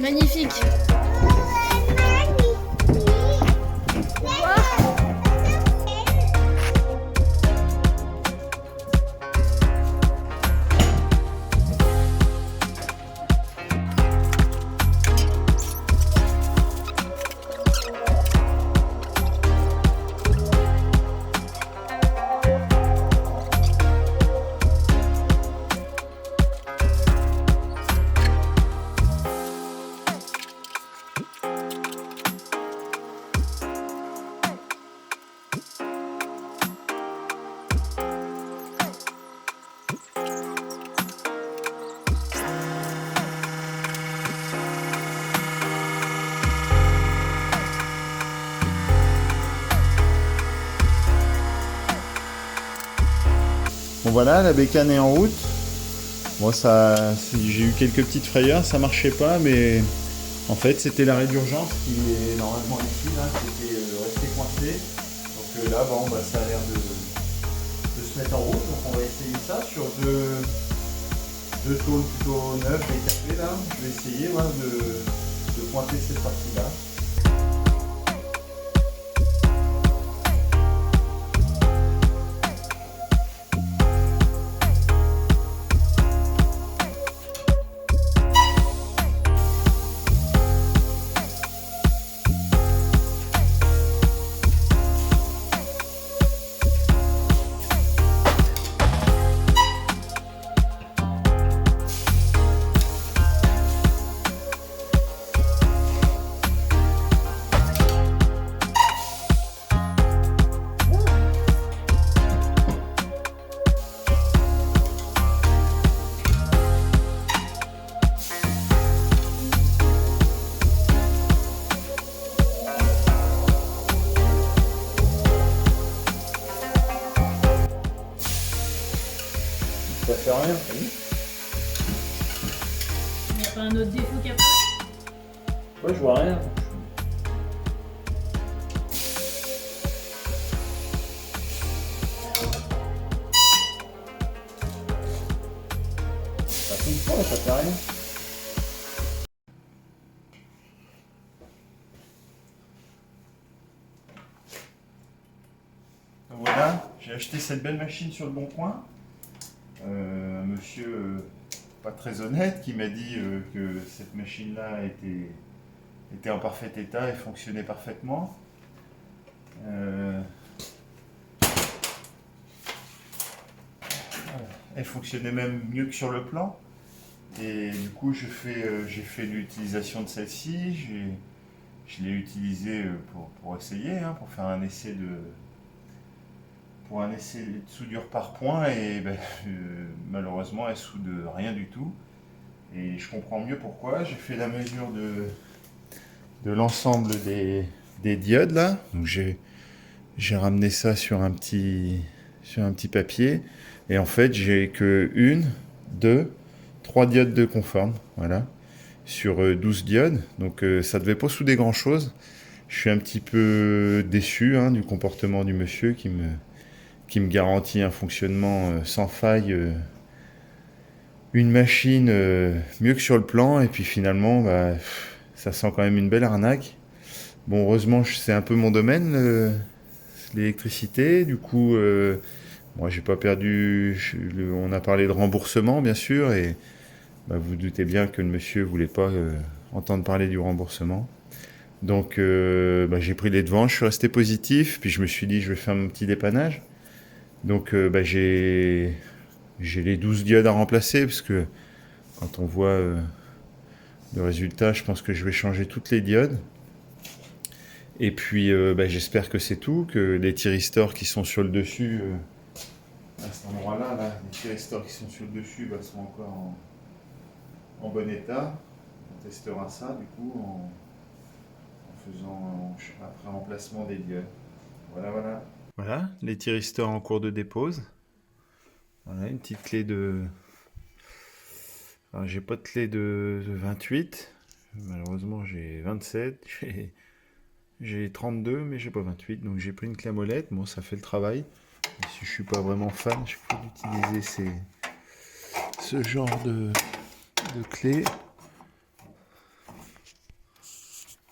Magnifique. Bon voilà, la bécane est en route. Bon, j'ai eu quelques petites frayeurs, ça marchait pas, mais en fait c'était l'arrêt d'urgence qui est normalement ici, là, qui était resté coincé. Donc là, bon, ça a l'air de se mettre en route, donc on va essayer ça sur deux tôles plutôt neuves et café là. Je vais essayer de pointer cette partie-là. Ça fait rien, t'as vu? Il n'y a pas un autre défaut qui apparaît? Ouais, je vois rien. Ça fait une fois, ça fait rien. Voilà, j'ai acheté cette belle machine sur le Bon Coin. Un monsieur pas très honnête qui m'a dit que cette machine-là était en parfait état et fonctionnait parfaitement. Elle fonctionnait même mieux que sur le plan. Et du coup, j'ai fait l'utilisation de celle-ci. Je l'ai utilisée pour essayer, hein, pour faire un essai de soudure par point. Et malheureusement, elle soude rien du tout. Et je comprends mieux pourquoi. J'ai fait la mesure de l'ensemble des diodes là. Donc j'ai ramené ça sur un petit papier. Et en fait, j'ai que 1, 2, 3 diodes de conforme. Voilà. Sur 12 diodes. Donc ça ne devait pas souder grand chose. Je suis un petit peu déçu, hein, du comportement du monsieur qui me garantit un fonctionnement sans faille une machine mieux que sur le plan, et puis finalement, bah, ça sent quand même une belle arnaque. Bon, heureusement, c'est un peu mon domaine, l'électricité. Du coup, moi, j'ai pas perdu. On a parlé de remboursement, bien sûr, et bah, vous doutez bien que le monsieur voulait pas entendre parler du remboursement. Donc, bah, j'ai pris les devants, je suis resté positif, puis je me suis dit, je vais faire mon petit dépannage. Donc, bah, j'ai les 12 diodes à remplacer, parce que quand on voit le résultat, je pense que je vais changer toutes les diodes. Et puis, bah, j'espère que c'est tout, que les thyristors qui sont sur le dessus, à cet endroit-là, là, les thyristors qui sont sur le dessus bah, sont encore en bon état. On testera ça, du coup, en faisant après remplacement des diodes. Voilà, voilà. Voilà, les thyristors en cours de dépose. Voilà, une petite clé de... Alors, j'ai pas de clé de 28. Malheureusement, j'ai 27. J'ai 32, mais j'ai pas 28. Donc, j'ai pris une clé à molette. Bon, ça fait le travail. Même si je suis pas vraiment fan, je peux utiliser ce genre de clé.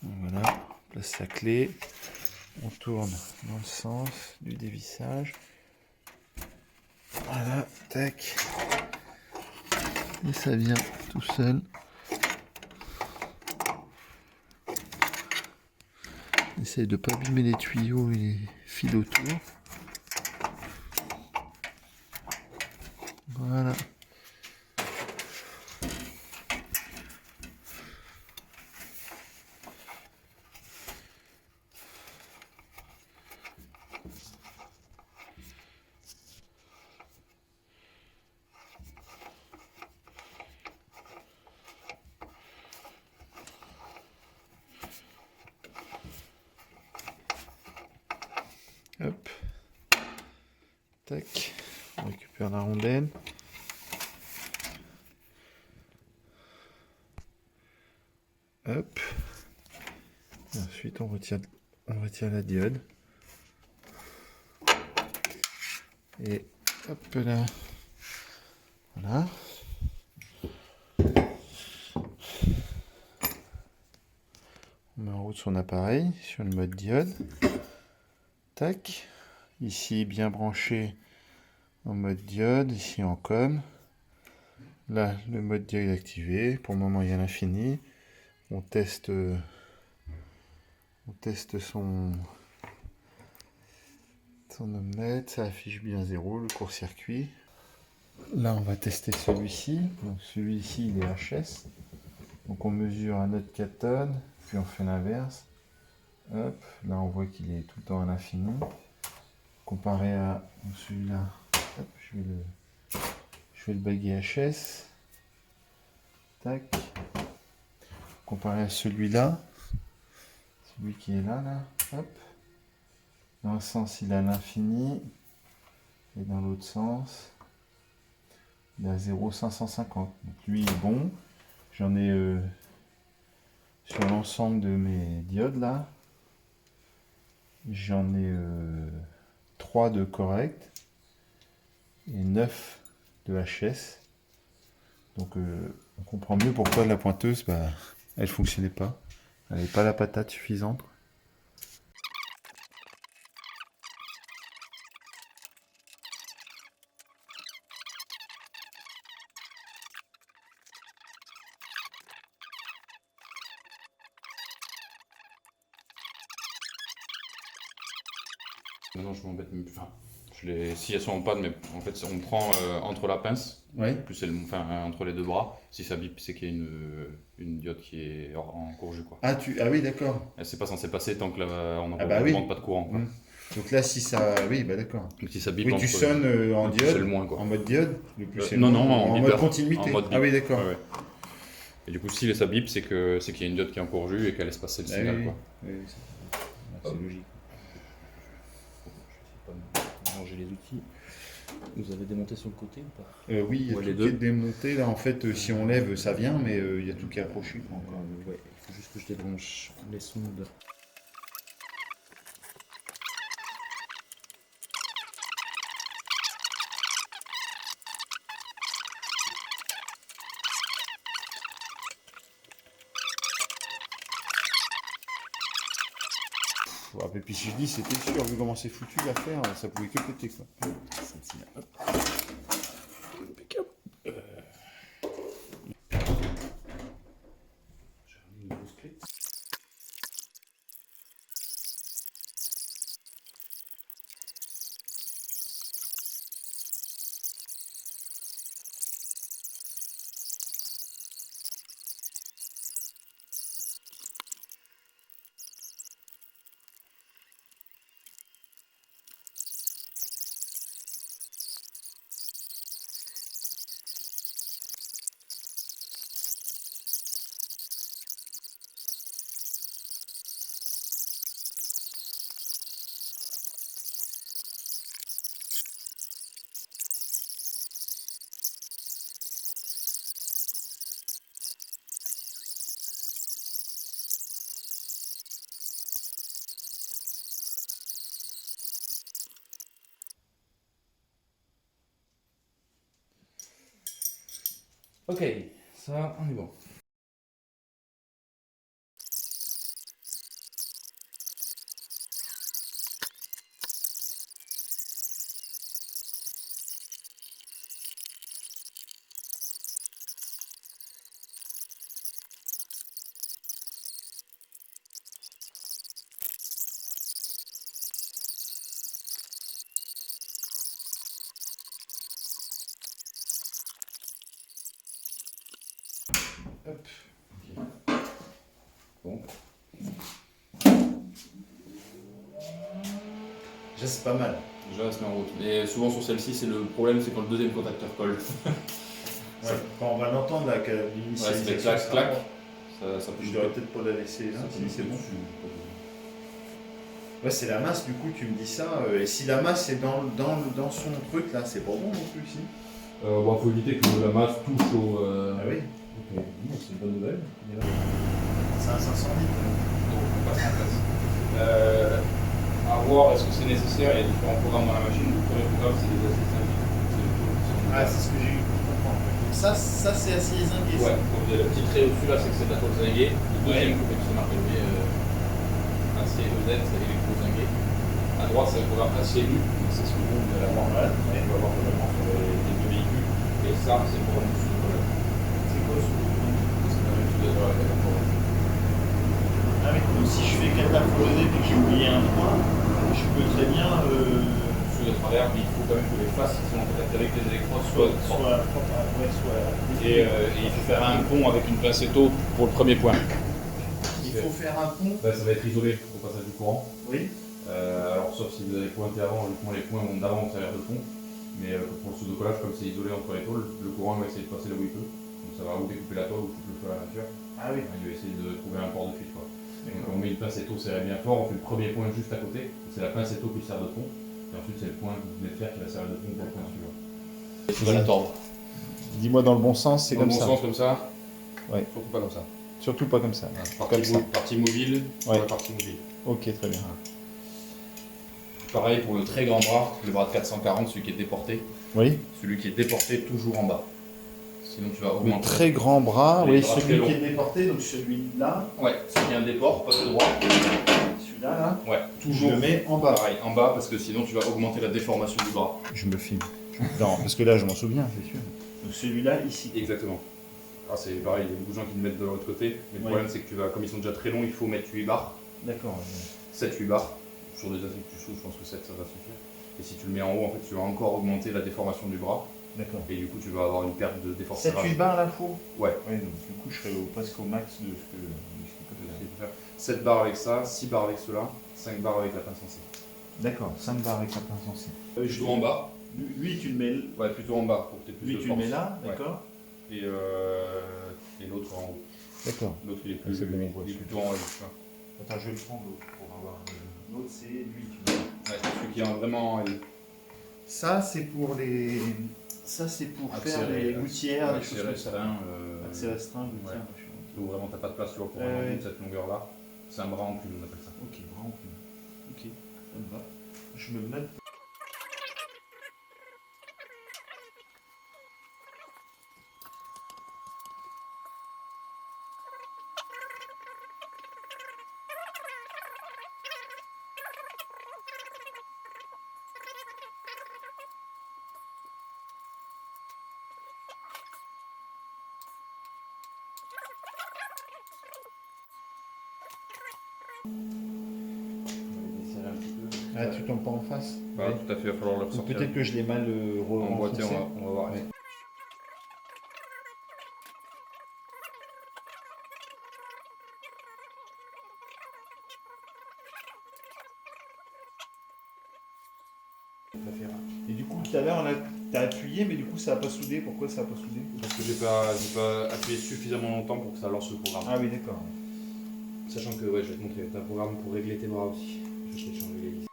Voilà, on place la clé. On tourne dans le sens du dévissage. Voilà, tac. Et ça vient tout seul. Essaye de ne pas abîmer les tuyaux et les fils autour. Voilà. Hop. Tac. On récupère la rondelle. Hop. Et ensuite, on retire la diode. Et hop là. Voilà. On met en route son appareil sur le mode diode. Tac. Ici, bien branché en mode diode. Ici, en com. Là, le mode diode activé. Pour le moment, il y a l'infini. On teste son ohmmètre. Ça affiche bien 0, le court-circuit. Là, on va tester celui-ci. Donc, celui-ci, il est HS. Donc, on mesure un autre cathode, puis on fait l'inverse. Hop, là, on voit qu'il est tout le temps à l'infini. Comparé à celui-là, je vais le baguer HS. Tac. Comparé à celui-là, celui qui est là, hop. Dans un sens, il est à l'infini. Et dans l'autre sens, il est à 0,550. Donc lui il est bon. J'en ai sur l'ensemble de mes diodes là. J'en ai 3 de correct et 9 de HS. Donc on comprend mieux pourquoi la pointeuse, bah, elle fonctionnait pas. Elle n'avait pas la patate suffisante. Maintenant, je m'embête même plus. Enfin, si elles sont en panne, mais en fait, on prend entre la pince, Ouais. plus entre les deux bras. Si ça bip, c'est qu'il y a une diode qui est en courjus, quoi. Ah oui, d'accord. Elle c'est pas censé passer tant que on Ah bah oui. n'augmente pas de courant, quoi. Donc là, si ça... Oui, bah d'accord. Donc si ça bip, Oui, tu sonnes en diode, c'est le moins, quoi. en mode diode, le plus c'est le non, moins, non, en beeper. mode continuité. En mode bip. Ah oui, d'accord. Ouais, ouais. Et du coup, si ça bip, c'est qu'il y a une diode qui est en courjus et qu'elle laisse passer le signal, oui, quoi. oui, c'est logique. Ranger les outils. Vous avez démonté sur le côté ou pas? Oui, il y a Ouais, tout les qui deux. est démonté. Là, en fait, si on lève, ça vient, mais il y a tout qui est accroché. Quoi, encore. Ouais, il faut juste que je débranche les sondes. Et puis si je dis c'était sûr, vu comment c'est foutu l'affaire, ça pouvait que péter quoi. Celle-ci, là, hop. Impeccable. J'ai ramené une grosse clé. Ok, ça, on est bon. Hop. Ok. Bon. Déjà c'est pas mal. Déjà, elle se met en route. Et souvent sur celle-ci, c'est le problème, c'est quand le deuxième contacteur colle. Ouais. Quand on va l'entendre là, qu'à Ouais, ça fait l'initialisation, clac, clac. Ça peut je devrais peut-être pas la laisser là, si c'est bon. Ouais, c'est la masse, du coup, tu me dis ça. Et si la masse est dans son truc, là, c'est pas bon non plus, si. Bon, faut éviter que la masse touche au. Ah oui. Ok, c'est une bonne nouvelle. C'est un 500 litres. Donc, on passe en place. À voir, est-ce que c'est nécessaire? Il y a différents programmes dans la machine. Le premier programme, c'est les assez simple. Ah, c'est ce que j'ai eu pour comprendre. Donc ça c'est assez zingué. Ouais, donc il y a le petit trait au-dessus là, c'est que c'est de la tôle zinguée. Le deuxième, c'est marqué ACEZ, c'est électro-zingué. À droite, c'est le programme ACU, c'est ce que vous allez avoir là. On va avoir probablement sur les deux véhicules. Et ça, c'est pour le sous de collage. C'est quoi ce programme? C'est la même chose à la forêt. Ah oui, donc si je fais cataphoser et que j'ai oublié un point, je peux très bien. Sous de travers, mais il faut quand même que les faces qui sont en contact avec les électrodes soient et il faut faire un pont avec une pincetto pour le premier point. Il faut faire un pont. Ça va être isolé au passage du courant. Oui. Alors sauf si vous avez pointé avant, justement les points vont d'avant au travers de pont. Mais pour le sous-décollage, comme c'est isolé entre les tôles, le courant va essayer de passer là où il peut. Donc ça va ou découper la tôle ou foutre le feu à la nature. Ah oui. Il va essayer de trouver un port de fuite. Donc on met une pincetto serrée bien fort, on fait le premier point juste à côté. C'est la pincetto qui sert de pont. Et ensuite c'est le point que vous venez de faire qui va servir de pont pour le point suivant. Et tu vas la tordre. Dis-moi dans le bon sens, c'est comme ça. Dans le bon sens comme ça. Ouais. Surtout pas comme ça. Surtout pas comme ça. Comme ça. Partie mobile, ouais. La partie mobile. Ok, très bien. Pareil pour le très grand bras, le bras de 440, celui qui est déporté. Oui. Celui qui est déporté toujours en bas. Sinon tu vas Le augmenter. très grand bras, Les oui, bras celui très qui est déporté, donc celui-là. Ouais, c'est bien déport, pas de droit. Celui-là, là. Ouais, toujours. Je le mets en bas. Pareil, en bas, parce que sinon tu vas augmenter la déformation du bras. Je me filme. Non, parce que là, je m'en souviens, c'est sûr. Donc celui-là, ici. Exactement. Ah, c'est pareil, il y a beaucoup de gens qui le mettent de l'autre côté. Mais le problème, c'est que tu vas, comme ils sont déjà très longs, il faut mettre 8 barres. D'accord. 7-8 barres. Sur des aciers que tu soules, je pense que 7 ça va suffire. Et si tu le mets en haut, en fait, tu vas encore augmenter la déformation du bras. D'accord. Et du coup, tu vas avoir une perte de déformation. 7-8 barres là, faut. Ouais. Ouais, donc du coup, je serai presque au max de ce que peut faire. 7 barres avec ça, 6 barres avec cela, 5 barres avec la pince sensée. D'accord, 5 barres avec la pince sensée. Plutôt en bas. Lui, tu le mets. Ouais, plutôt en bas pour que tu aies plus Lui, de tu le force. mets là, Ouais. d'accord. Et l'autre en haut. D'accord. L'autre, il est plus c'est bon, on voit il est celui-là. plutôt en haut. Tu vois. Attends, je vais le prendre l'autre pour avoir. L'autre, c'est lui. Tu vois. Ouais, c'est celui qui est vraiment en L. Ça, c'est pour les. Ça, c'est pour faire les gouttières, des choses Accès comme ça. restreint. Accès restreint, gouttières, ouais. machin. Donc vraiment, t'as pas de place tu vois, pour Ouais. de cette longueur-là. C'est un bras en plume, on appelle ça. Ok, vraiment plus. Ok, ça me va. Je me mets. desserrer un petit peu. Ah, tu tombes pas en face? Voilà, tout à fait, il va falloir le Ou ressortir. peut-être que je l'ai mal emboîté, renfoncé. on va voir. Et du coup, tout à l'heure, t'as appuyé, mais du coup, ça n'a pas soudé. Pourquoi ça n'a pas soudé? Parce que j'ai pas appuyé suffisamment longtemps pour que ça lance le programme. Ah oui, d'accord. Sachant que ouais, je vais te montrer, t'as un programme pour régler tes bras aussi. Je vais te changer les vis.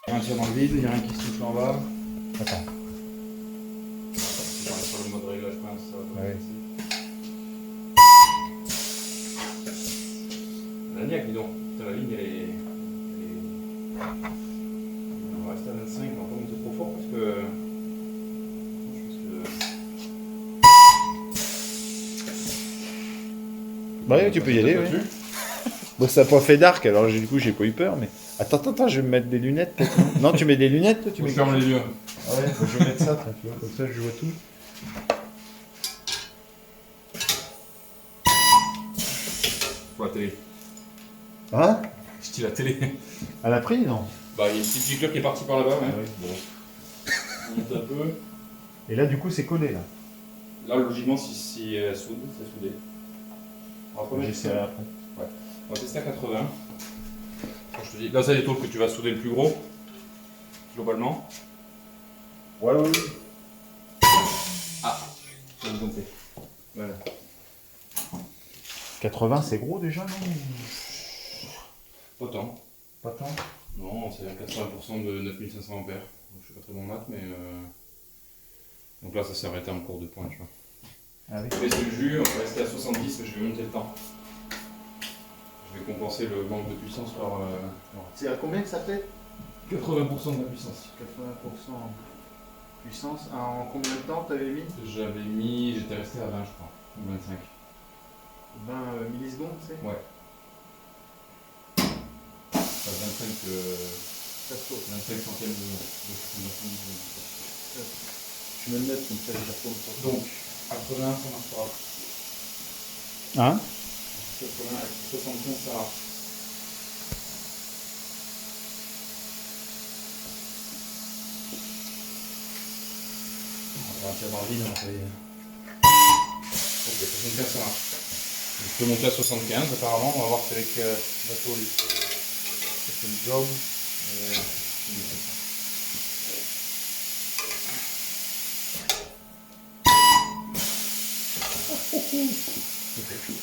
Il y a un tir dans le vide, il y a un qui se touche en bas. Attends. C'est sur le mode réglage, je pense. Ça va pas Ouais. passer. La niaque, dis donc. Putain, la ligne, elle est. On va rester à 25, on va pas monter trop fort parce que. Je pense que. Bah oui, tu peux y aller, oui. Bon, ça n'a pas fait d'arc, alors du coup, j'ai pas eu peur, mais... Attends, je vais me mettre des lunettes, peut-être. Non, tu mets des lunettes, toi, tu Tu mets... fermes les yeux. Ah ouais, je vais mettre ça, tranquille, comme ça, je vois tout. Pour la télé. Hein? Je dis la télé. Elle a pris, non? Bah, il y a une petite gicleur qui est partie par là-bas. Ouais. Ouais. Bon. On monte un peu. Et là, du coup, c'est collé, là. Là, logiquement, si elle soude, c'est soudé. On va pas mettre J'essaierai ça. après. On va tester à 80. Quand je te dis, là, c'est les tôles que tu vas souder le plus gros. Globalement. Ouais, oui. Ah, je vais me tromper. Voilà. 80, c'est gros déjà, non? Pas tant. Pas tant. Non, c'est à 80% de 9500 ampères. Je suis pas très bon en maths, mais. Donc là, ça s'est arrêté en cours de pointe, tu vois. Ah oui. Je vais laisser le jus, on va rester à 70, mais je vais monter le temps. Je vais compenser le manque de puissance par. C'est à combien que ça fait? 80% de la puissance. 80% puissance. En combien de temps t'avais mis? J'étais resté à 20, je crois, ou 25. 20 millisecondes, c'est? Ouais. Enfin, 25, Ça saute. 25 centièmes de Je me le note comme ça, je retourne sur Donc, 80, ça marche pas. Hein? 80 avec 75, ça marche. On va partir dans le vide, on va faire. Ok, 75, ça marche. Donc, je peux monter à 75, apparemment. On va voir si avec la tôle, ça fait le job.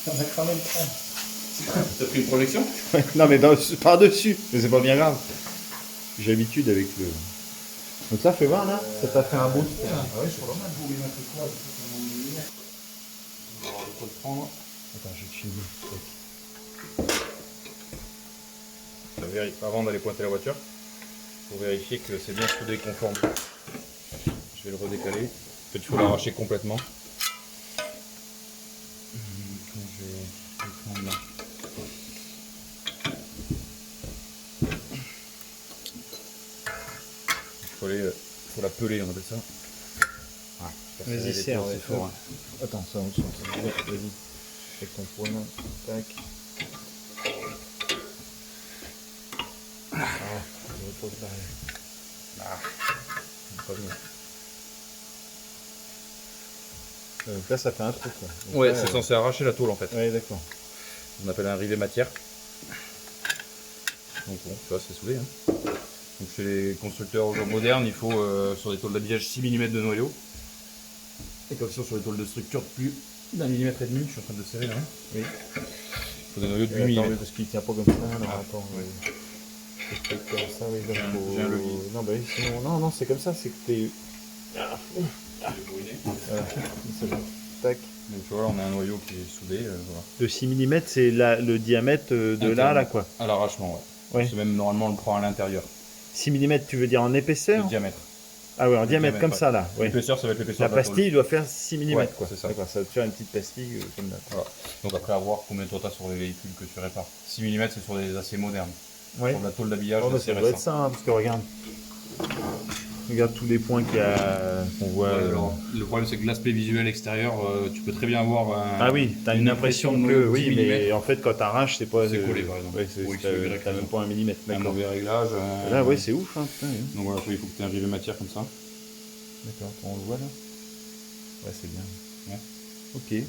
On a cramé le train. T'as pris une projection? Non, mais par-dessus. Mais c'est pas bien grave. J'ai l'habitude avec le. Donc ça fait 20 là? Ça t'a fait un boost? Ah ouais, je suis pas mal pour lui mettre quoi. On va avoir de quoi le prendre. Attends, je vais te filmer. Avant d'aller pointer la voiture, pour vérifier que c'est bien soudé conforme. Je vais le redécaler. En fait, il faut l'arracher complètement. Je vais le prendre là. Il faut la peler, on appelle ça. Ah, Vas-y, serre, ouais. c'est fort. Hein. Attends, ça on sent. Vas-y. Avec ton poing. Tac. Je repose derrière. Pas bien. Donc là, ça fait un trou quoi. Donc Ouais, là, c'est censé arracher la tôle en fait. Ouais, d'accord. On appelle un rivet matière. Donc bon, tu vois, c'est soudé. Hein. Donc chez les constructeurs modernes, il faut sur des tôles d'habillage 6 mm de noyau. Et comme ça, sur les tôles de structure de plus d'1,5 mm, je suis en train de le serrer là. Hein. Oui. Il faut des noyaux de 8 Attends, mm. parce qu'il tient pas comme ça. Alors Ah, attends. ouais. C'est comme ça, oui. J'ai un levier. Non, bah oui, sinon. Non, non, c'est comme ça, c'est que t'es. Voilà, c'est bon. Tac. Donc tu vois, là, on a un noyau qui est soudé. Voilà. Le 6 mm, c'est le diamètre de là, quoi. À l'arrachement, ouais. Ouais. C'est même normalement on le prend à l'intérieur. 6 mm, tu veux dire en épaisseur? Le diamètre. Ah ouais, en diamètre, comme ouais. ça, là. Ouais. L'épaisseur, ça va être l'épaisseur La de la tôle. pastille doit faire 6 mm, Ouais, quoi. c'est ça. D'accord, ça va te faire une petite pastille comme là. Voilà. Donc après, à voir combien de temps tu as sur les véhicules que tu répares. 6 mm, c'est sur des aciers modernes. Ouais. Sur de la tôle d'habillage, Oh, bah, c'est ça doit être récent. ça, hein, parce que regarde. Regarde tous les points qu'on voit. Ouais, alors, le problème, c'est que l'aspect visuel extérieur, tu peux très bien avoir Ah oui, t'as une impression de que noyau de oui, 10 mais en fait, quand t'arraches, c'est pas. C'est collé, par exemple. Ouais, Ou X, t'as Y, t'as même pas 1 mm. un mauvais réglage. Là, ouais, c'est ouf, hein, putain. Ouais. Donc voilà, il faut que tu aies un rivet matière comme ça. D'accord, on le voit là. Ouais, c'est bien. Ouais. Ok.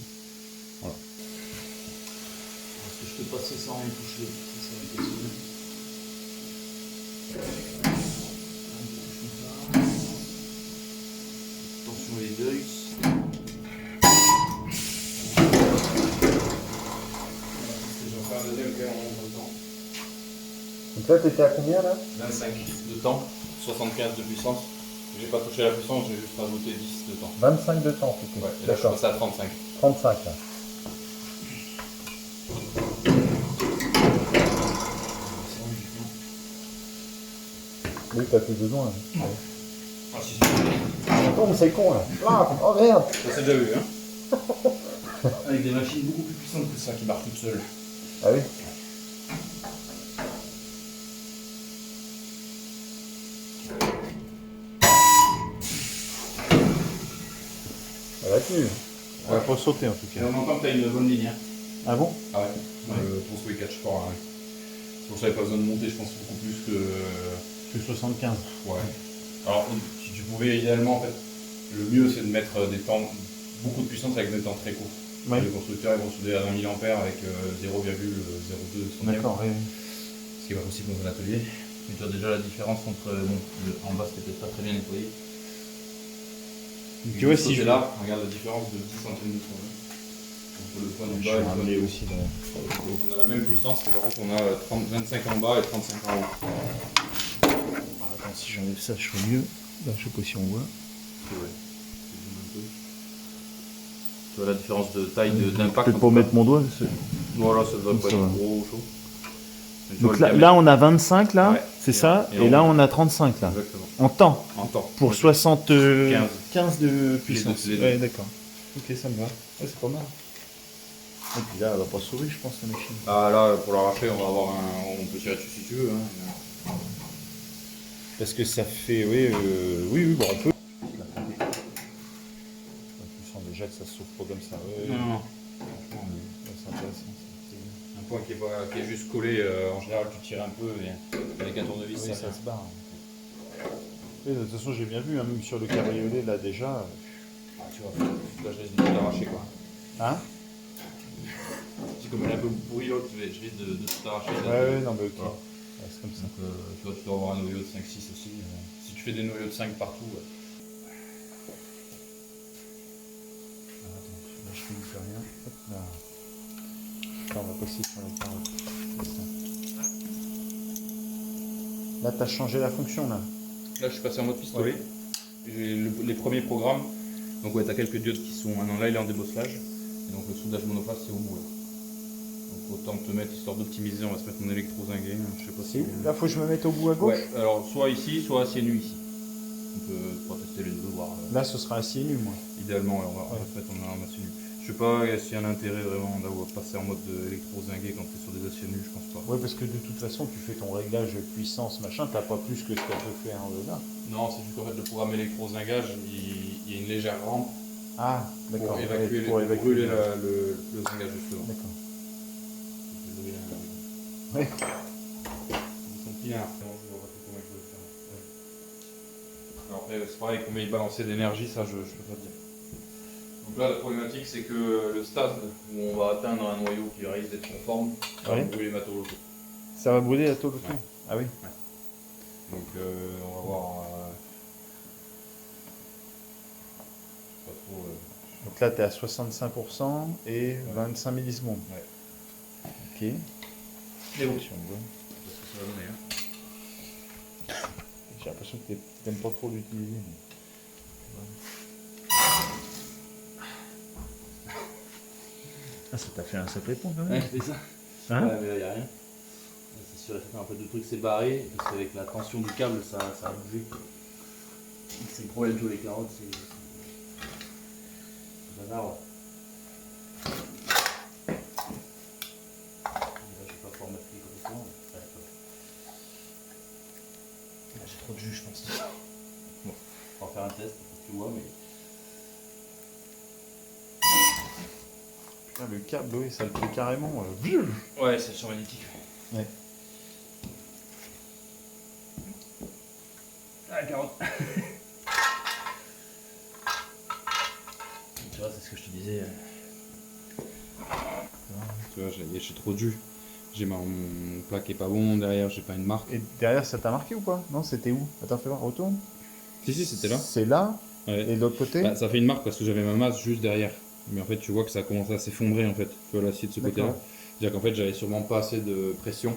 Voilà. Est-ce que je peux passer sans en toucher? C'est ça la question. Attention les deuils. Donc là, t'étais à combien là? 25 de temps, 75 de puissance. J'ai pas touché la puissance, j'ai juste rajouté 10 de temps. 25 de temps, plutôt. Ouais, et là je suis passé à 35. 35 là. Oui, t'as plus besoin. Hein. Ah si, si. Attends, c'est con là. Ah, oh merde. Ça c'est déjà vu, hein. Avec des machines beaucoup plus puissantes que ça qui marchent toutes seules. Ah oui. Elle a tenu. On va pas sauter en tout Et cas. on entend que tu as une bonne ligne. Hein. Ah bon? Ah ouais, pour ce week-end, je crois. Ouais. C'est pour ça qu'il n'y a pas besoin de monter, je pense, beaucoup plus que. Que 75. Ouais. Alors, si tu pouvais, idéalement, en fait, le mieux c'est de mettre des temps, beaucoup de puissance avec des temps très courts. Ouais. Les constructeurs ils vont souder à 20 000 A avec 0,02 centième. D'accord, oui. Ce qui est pas possible dans un atelier. Mais tu as déjà la différence entre. Bon, en bas c'était peut-être pas très bien nettoyé. Tu vois, si je. là, regarde la différence de 10 centièmes de tourne. Entre le point du Je bas et suis le point ramené du haut. aussi là. Donc on a la même puissance, mais par contre on a 25 en bas et 35 en haut. Attends, si j'enlève ça, je ferai mieux. Là, je sais pas si on voit. Ouais. Tu vois la différence de taille d'impact. Peut-être pour mettre mon doigt. Voilà, ça doit pas Ça être va. gros chaud. Mais tu Donc vois, là, le là, on a 25 là, Ouais. c'est ça, Et et là on- on a 35 là. Exactement. En temps, En temps. pour Ouais. 75 de puissance. les deux. Ouais, d'accord. Ok, ça me va. Ouais, c'est pas mal. Et puis là, elle va pas sauver, je pense, la machine. Ah là, pour l'arracher, on va avoir un. On peut tirer dessus si tu veux. Hein. Parce que ça fait, oui, oui, bon, on peut. Tu sens déjà que ça s'ouvre pas comme ça. Ouais, Non, non. ouais, c'est intéressant. Un point qui est juste collé, en général tu tires un peu et avec un tournevis Oui, ça ça se barre. Oui, de toute façon, j'ai bien vu, hein, même sur le cabriolet, là, déjà. Ah, tu vois, là je risque de tout arracher quoi. Hein? Si comme elle est un peu pourrie l'autre, je risque de tout arracher. Ouais, non, mais ok. Voilà. Ouais, c'est comme ça. Donc tu vois, tu dois avoir un noyau de 5-6 aussi. Si tu fais des noyaux de 5 partout. Attends, là, je ne fais rien. Hop là. Attends, on va passer sur la carotte. Là, tu as changé la fonction, là. Là je suis passé en mode pistolet. J'ai les premiers programmes. Donc ouais, tu as quelques diodes qui sont. Ah non, là il est en débosselage. Et donc le soudage monophase c'est au bout là. Donc autant te mettre, histoire d'optimiser, on va se mettre mon électro-zingué. Je sais pas C'est si. où? Là, faut que je me mette au bout à gauche. Ouais, alors soit ici, soit acier nu ici. On peut tester les deux, voir. Là, ce sera assis nu, moi. Idéalement, ouais, on va se mettre en acier nu. Je sais pas s'il y a un intérêt vraiment d'avoir passer en mode électro-zingué quand tu es sur des aciers nus, je pense pas. Ouais, parce que de toute façon, tu fais ton réglage puissance, machin, t'as pas plus que ce qu'elle peut faire là. Non, c'est juste qu'en fait le programme électro-zingage, il y a une légère rampe Ah, d'accord. pour évacuer, pour pour brûler le zingage justement. D'accord. Désolé, Ouais. ils sont pinards. Non, je vois pas trop comment je peux le faire. Ouais. Alors après, c'est pareil, combien il balançait d'énergie, ça je peux pas te dire. Donc là, la problématique, c'est que le stade où on va atteindre un noyau qui risque d'être conforme, va Ouais. brûler ma tôle autour. Ça va brûler la tôle autour. Ouais. Ah oui. Donc on va voir. Pas trop. Donc là, tu es à 65% et 25 millisecondes. Ouais. Ok. Mais bon, Si on voit. parce que ça va donner. Hein. J'ai l'impression que tu n'aimes pas trop l'utiliser. mais- Ah, ça t'a fait un sacré pont quand même. Ouais, c'est ça. Hein? Ouais, mais là, y a rien. C'est sûr, il fait un peu de trucs séparés, parce qu'avec la tension du câble, ça a bougé. C'est le problème de tous les carottes, c'est. Bazar, ouais. Là, je vais pas pouvoir mettre les correctement. Ouais, là, j'ai trop de jus, je pense. Bon, on va faire un test, tu vois, mais. Putain, le câble, oui, ça le fait carrément. Ouais, c'est le champ magnétique. Ouais. Ah, carotte. Tu vois, c'est ce que je te disais. Tu vois, j'ai trop de jus. Mon plat qui est pas bon, derrière j'ai pas une marque. Et derrière, ça t'a marqué ou pas? Non, c'était où? Attends, fais voir, retourne. Si, c'était là. C'est là, Ouais. et de l'autre côté? Bah, ça fait une marque parce que j'avais ma masse juste derrière. Mais en fait, tu vois que ça a commencé à s'effondrer en fait. Tu vois l'acier de ce côté-là. D'accord. C'est-à-dire qu'en fait, j'avais sûrement pas assez de pression